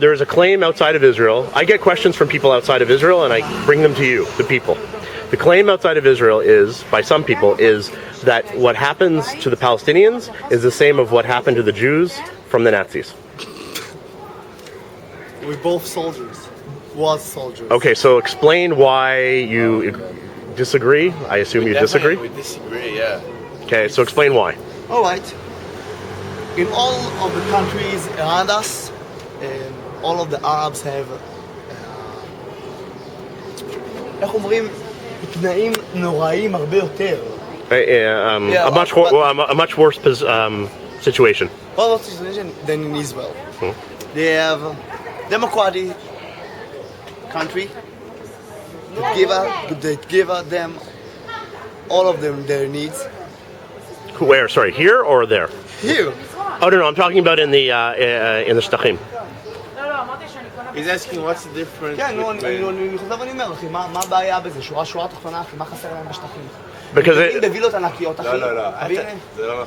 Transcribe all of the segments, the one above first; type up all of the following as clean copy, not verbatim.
There is a claim outside of Israel. I get questions from people outside of Israel, and I bring them to you, the people. The claim outside of Israel is, by some people, is that what happens to the Palestinians is the same of what happened to the Jews from the Nazis. We're both soldiers. Was soldiers. Okay, so explain why you disagree. I assume you disagree? We disagree, yeah. Okay, so explain why. All right. In all of the countries around us, all of the Arabs have, איך אומרים, תנאים נוראים הרבה יותר. A much worse situation. Well, situation than in Israel. They have a democratic country. They give them all of them their needs. Where? Sorry, here or there? Here. Oh no, I'm talking about in the Shtachim. He's asking what's the difference כן, between... אני חוזר ואני אומר, אחי, מה הבעיה בזה? שורה תחתונה, אחי, מה חסר להם בשטחים? Because הם בווילות ענקיות, אחי. לא, זה לא נכון.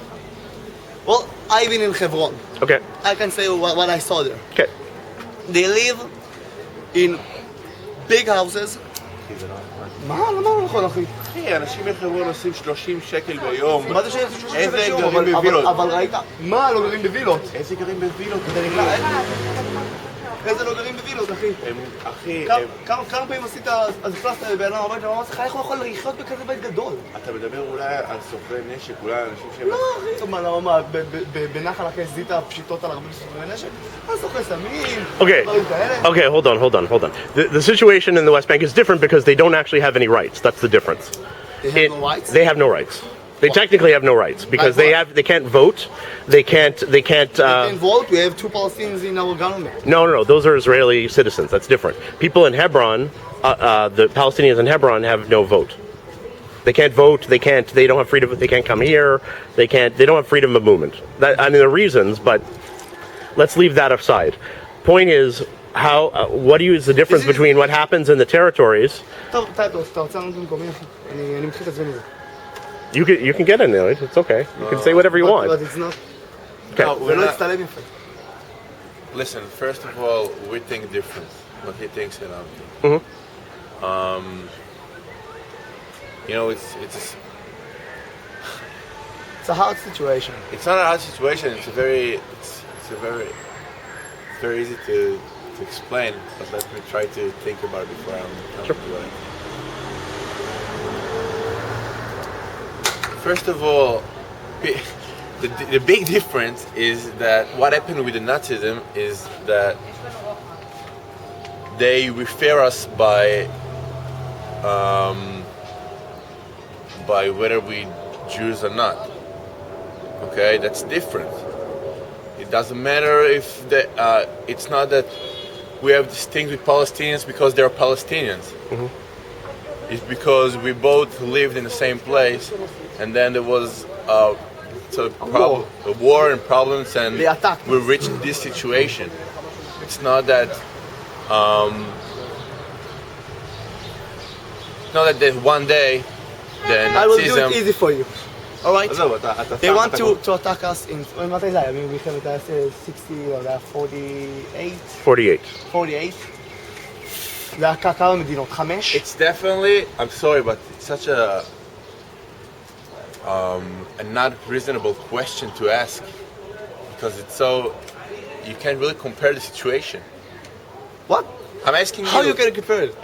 Well, I've been in Hebron. Okay. I can say what I saw there. Okay. They live in big houses. מה? למה לא נכון, אחי? אחי, אנשים בחברון עושים 30 שקל ביום. מה זה שיש 30 שקל איזה ביום? גרים בווילות? אבל ראית? מה לא גרים בווילות? איזה גרים בווילות? איזה לא גרים בווילות, אחי? אחי... כמה פעמים עשית אז פלסטר בן אדם הביתה, ואמרתי לך, איך הוא יכול לחיות בכזה בית גדול? אתה מדבר אולי על סוחרי נשק, אולי אנשים שהם... לא, אחי, מה, בנחל הכס זית פשיטות על הרבה סוחרי נשק? מה סוחרי סמים? Okay, hold on. The situation in the West Bank is different because they don't actually have any rights. That's the difference. They have no rights? They have no rights. They technically have no rights because they can't vote. They can't. They can't vote. We have 2 Palestinians in our government. No. Those are Israeli citizens. That's different. People in Hebron, the Palestinians in Hebron have no vote. They can't vote. They don't have freedom. They can't come here. They don't have freedom of movement. There are reasons, but let's leave that aside. Point is, what is the difference between what happens in the territories? You can get in there. It's okay. You can say whatever you want. But it's not. Okay. No, listen, first of all, we think different. What he thinks and I think. You know, it's a hard situation. It's not a hard situation. It's very easy to explain. But let me try to think about it before I'm coming to it. First of all, the big difference is that what happened with the Nazism is that they refer us by whether we Jews or not. Okay, that's different. It doesn't matter if it's not that we have this thing with Palestinians because they're Palestinians. It's because we both lived in the same place, and then there was a war and problems, and we reached this situation. It's not that one day the Nazism... I will do it easy for you. All right? They want to attack us in... מתי זה היה? מלחמת ה-60 or 48? 48. זה היה כמה מדינות? 5? It's definitely... I'm sorry, but it's such a not reasonable question to ask, because it's so... You can't really compare the situation. What? I'm asking you... How you can compare it?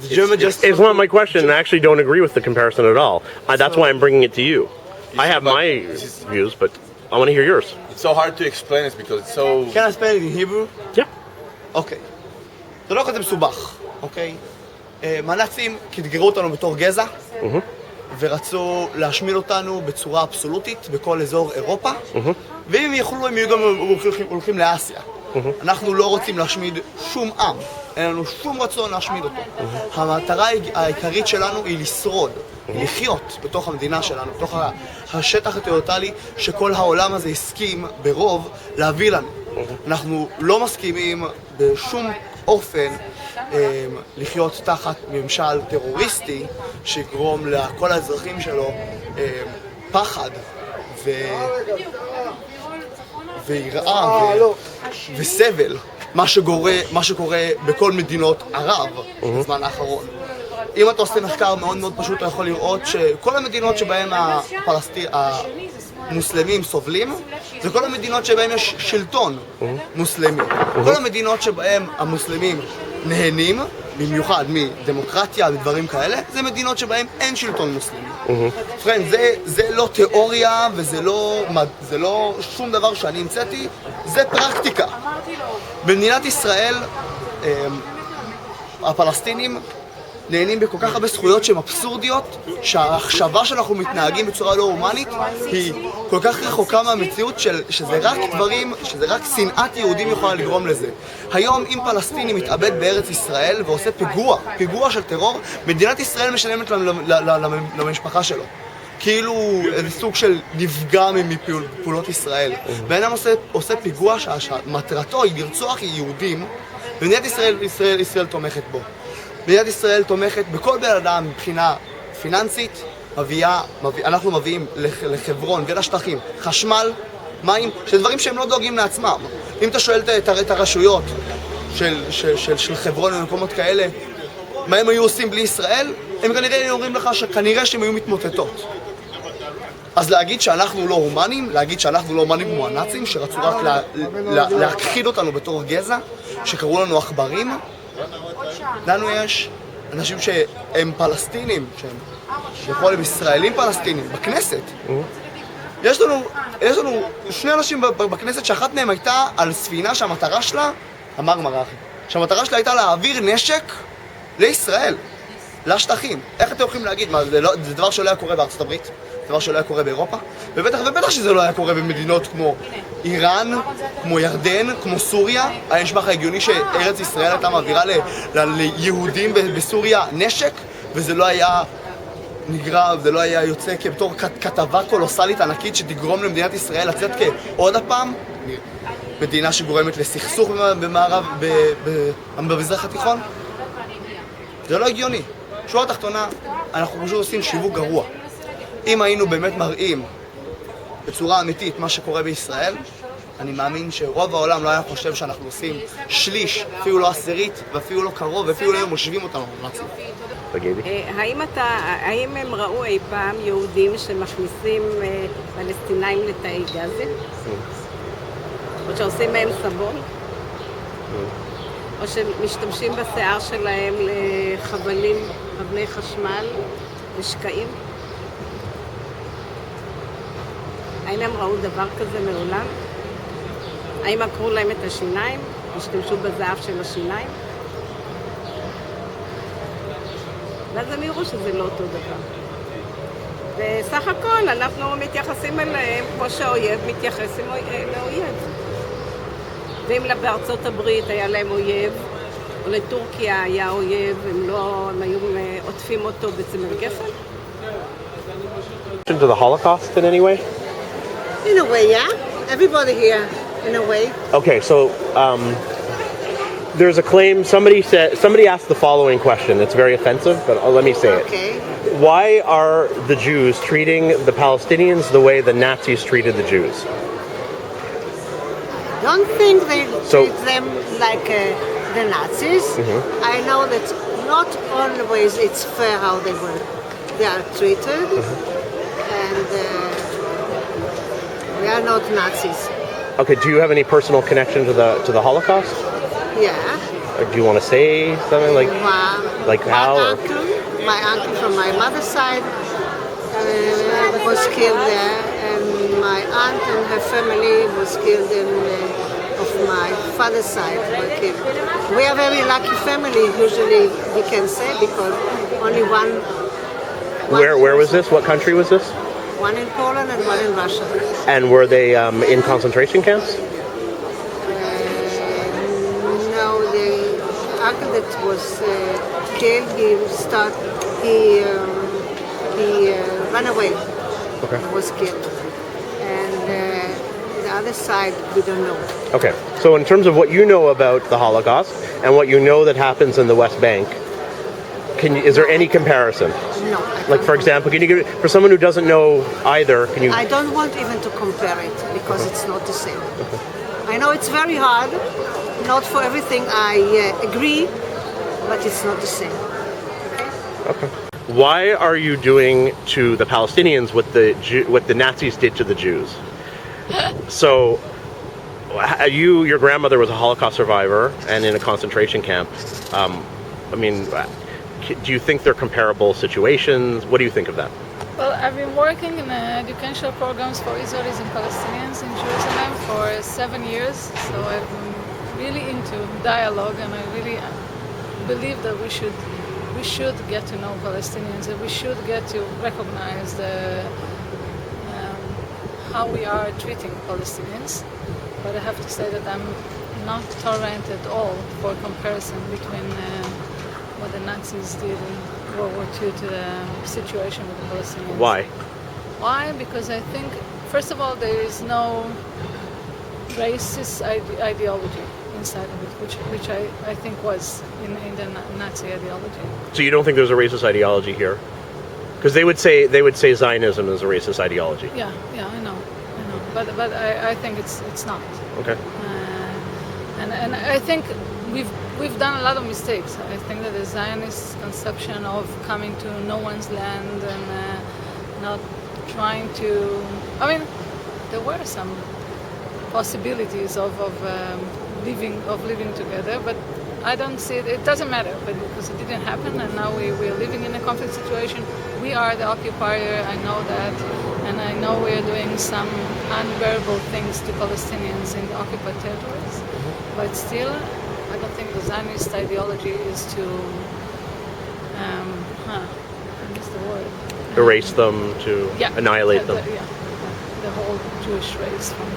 It's not my question. I actually don't agree with the comparison at all. That's why I'm bringing it to you. I have my views, but I want to hear yours. It's so hard to explain this because it's so... Can I spell it in Hebrew? Yeah. אוקיי. זה לא כזה מסובך, אוקיי? הנאצים קטגרו אותנו בתור גזע, ורצו להשמיד אותנו בצורה אבסולוטית בכל אזור אירופה, ואם הם יכולו, הם יהיו גם הולכים לאסיה. אנחנו לא רוצים להשמיד שום עם, אין לנו שום רצון להשמיד אותו. המטרה העיקרית שלנו היא לשרוד, היא לחיות בתוך המדינה שלנו, בתוך השטח הטריטוריאלי שכל העולם הזה הסכים ברוב להביא לנו. אנחנו לא מסכימים בשום אופן לחיות תחת ממשל טרוריסטי שיגרום לכל האזרחים שלו פחד ויראה וסבל. מה שקורה בכל מדינות ערב בזמן האחרון. אם אתה עושה מחקר מאוד מאוד פשוט, אתה יכול לראות שכל המדינות שבהן המוסלמים סובלים, זה כל המדינות שבהן יש שלטון מוסלמי. כל המדינות שבהן המוסלמים נהנים, במיוחד מדמוקרטיה ודברים כאלה, זה מדינות שבהן אין שלטון מוסלמי. ובכן, זה לא תיאוריה וזה לא שום דבר שאני המצאתי, זה פרקטיקה. במדינת ישראל, הפלסטינים נהנים בכל כך הרבה זכויות שהן אבסורדיות, שההחשבה שאנחנו מתנהגים בצורה לא הומנית היא כל כך רחוקה מהמציאות שזה רק שנאת יהודים יכולה לגרום לזה. היום אם פלסטיני מתאבד בארץ ישראל ועושה פיגוע של טרור, מדינת ישראל משלמת למשפחה שלו. כאילו איזה סוג של נפגע מפעולות ישראל. בן אדם עושה פיגוע שמטרתו היא לרצוח יהודים, ומדינת ישראל תומכת בו. מדינת ישראל תומכת בכל בן אדם מבחינה פיננסית, אנחנו מביאים לחברון ולשטחים חשמל, מים, שדברים שהם לא דואגים לעצמם. אם אתה שואל את הרשויות של חברון ומקומות כאלה, מה הם היו עושים בלי ישראל, הם כנראה אומרים לך שכנראה שהם היו מתמוטטות. אז להגיד שאנחנו לא הומנים, להגיד שאנחנו לא הומנים כמו הנאצים, שרצו רק להכחיד אותנו בתור גזע, שקראו לנו עכברים, לנו יש אנשים שהם פלסטינים, שהם יכולים ישראלים פלסטינים, בכנסת. יש לנו שני אנשים בכנסת שאחת מהם הייתה על ספינה שהמטרה שלה, שהמטרה שלה הייתה להעביר נשק לישראל, לשטחים. איך אתם יכולים להגיד? מה, זה דבר שלא היה קורה בארצות הברית? זה דבר שלא היה קורה באירופה? ובטח שזה לא היה קורה במדינות כמו איראן, כמו ירדן, כמו סוריה. היה נשמע לך הגיוני שארץ ישראל הייתה מעבירה ליהודים בסוריה נשק, וזה לא היה נגרע, זה לא היה יוצא כבתור כתבה קולוסלית ענקית שתגרום למדינת ישראל לצאת כעוד הפעם מדינה שגורמת לסכסוך במזרח התיכון. זה לא הגיוני. שורה תחתונה, אנחנו פשוט עושים שיווק גרוע. אם היינו באמת מראים בצורה אמיתית מה שקורה בישראל, אני מאמין שרוב העולם לא היה חושב שאנחנו עושים שליש, אפילו לא עשירית, ואפילו לא קרוב, ואפילו לא היו מושבים אותנו לנאצים. האם הם ראו אי פעם יהודים שמכניסים פלסטינאים לתאי גזים? או שעושים מהם סבון? או שמשתמשים בשיער שלהם לחבלים, אבני חשמל, לשקעים? האם הם ראו דבר כזה מעולם? האם עקרו להם את השיניים? השתמשו בזהב של השיניים? ואז הם יראו שזה לא אותו דבר. וסך הכל אנחנו מתייחסים אליהם כמו שהאויב מתייחס לאויב. ואם בארצות הברית היה להם אויב, או לטורקיה היה אויב, הם היו עוטפים אותו בצמר גפן? To the Holocaust in any way? In a way, yeah. Everybody here, in a way. Okay, so there's a claim. Somebody asked the following question. It's very offensive, but let me say it. Okay. Why are the Jews treating the Palestinians the way the Nazis treated the Jews? Don't think they treat them like the Nazis. I know that not always it's fair how they are treated, and we are not Nazis. Okay, do you have any personal connection to the Holocaust? Yeah. Or do you want to say something like how? My uncle from my mother's side was killed there, and my aunt and her family was killed of my father's side were killed. We are very lucky family, usually we can say, because only one Where was this? What country was this? One in Poland and one in Russia. And were they in concentration camps? No, the uncle that was killed, he ran away. Okay. He was killed. And the other side, we don't know. Okay. So in terms of what you know about the Holocaust and what you know that happens in the West Bank, is there any comparison? No. Like, for example, can you give for someone who doesn't know either? Can you? I don't want even to compare it because it's not the same. I know it's very hard not for everything I agree, but it's not the same. Why are you doing to the Palestinians what the Nazis did to the Jews? So, your grandmother was a Holocaust survivor and in a concentration camp. I mean, do you think they're comparable situations? What do you think of that? Well, I've been working in educational programs for Israelis and Palestinians in Jerusalem for 7 years, so I'm really into dialogue, and I really believe that we should get to know Palestinians, and we should get to recognize how we are treating Palestinians. But I have to say that I'm not tolerant at all for comparison between what the Nazis did in World War II to the situation with the Palestinians. Why? Why? Because I think, first of all, there is no racist ideology inside of it, which I think was in the Nazi ideology. So you don't think there's a racist ideology here? Because they would say Zionism is a racist ideology. Yeah, I know. But I think it's not. Okay. And I think we've done a lot of mistakes. I think that the Zionist conception of coming to no one's land and not trying to, I mean, there were some possibilities of living together, but I don't see it. It doesn't matter, but because it didn't happen, and now we're living in a conflict situation. We are the occupier. I know that, and I know we're doing some unbearable things to Palestinians in the occupied territories. But still, I don't think the Zionist ideology is to, what's the word? Erase them, to annihilate them. The whole Jewish race from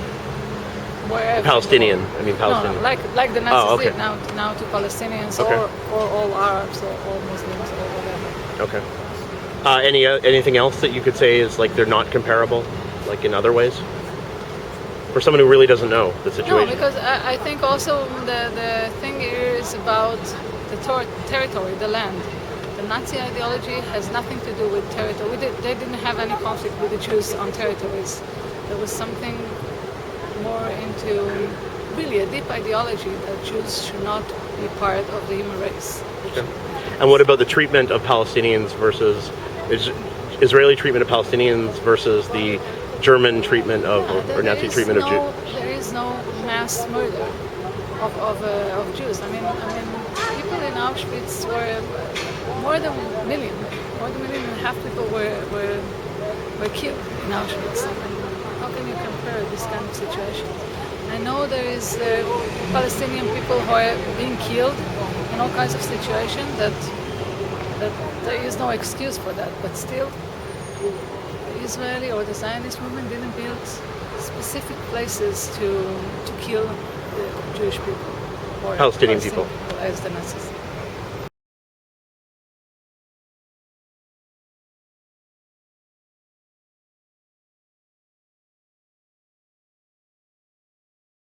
wherever. Palestinian. No, like the Nazis okay. did now to Palestinians, Okay. or all Arabs or all Muslims or whatever. Okay. Anything else that you could say is like they're not comparable, like in other ways? For someone who really doesn't know the situation. No, because I think also the thing is about the territory, the land. The Nazi ideology has nothing to do with territory. They didn't have any conflict with the Jews on territories. There was something more into really a deep ideology that Jews should not be part of the human race. Okay. And what about the treatment of Palestinians versus Israeli treatment of Palestinians versus the German treatment of or Nazi treatment of Jews? There is no mass murder of Jews. I mean, people in Auschwitz were more than a million and a half people were killed in Auschwitz. I mean, how can you compare this kind of situation? I know there is Palestinian people who are being killed in all kinds of situations that there is no excuse for that, but still the Israeli or the Zionist movement didn't build specific places to kill the Jewish people or Palestinian people as the Nazis.